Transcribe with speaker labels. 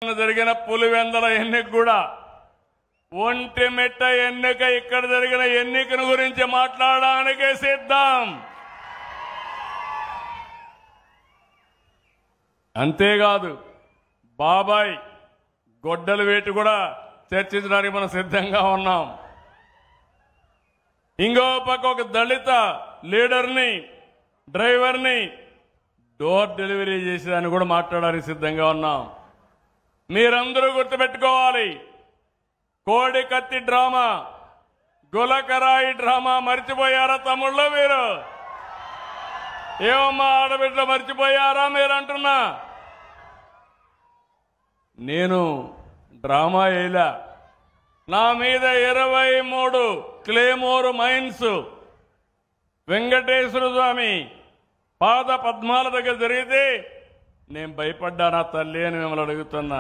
Speaker 1: జరిగిన పులివెందల ఎన్నిక కూడా ఒంటిమిట్ట ఎన్నిక ఇక్కడ జరిగిన ఎన్నికను గురించి మాట్లాడడానికి సిద్ధం. అంతేకాదు బాబాయ్ గొడ్డల వేటు కూడా చర్చించడానికి మనం సిద్ధంగా ఉన్నాం. ఇంకో పక్క ఒక దళిత లీడర్ని డ్రైవర్ని డోర్ డెలివరీ చేసేదాన్ని కూడా మాట్లాడడానికి సిద్ధంగా ఉన్నాం. మీరందరూ గుర్తుపెట్టుకోవాలి, కోడి కత్తి డ్రామా, గులకరాయి డ్రామా మర్చిపోయారా తమ్ముళ్ళు? మీరు ఏమమ్మా ఆడబిడ్డ మర్చిపోయారా మీరు అంటున్నా? నేను డ్రామా వేయలా. నా మీద 23 క్లేమోర్ మైన్స్ వెంకటేశ్వర స్వామి పాద పద్మాల దగ్గర జరిగితే నేను భయపడ్డానా తల్లి అని మిమ్మల్ని అడుగుతున్నా.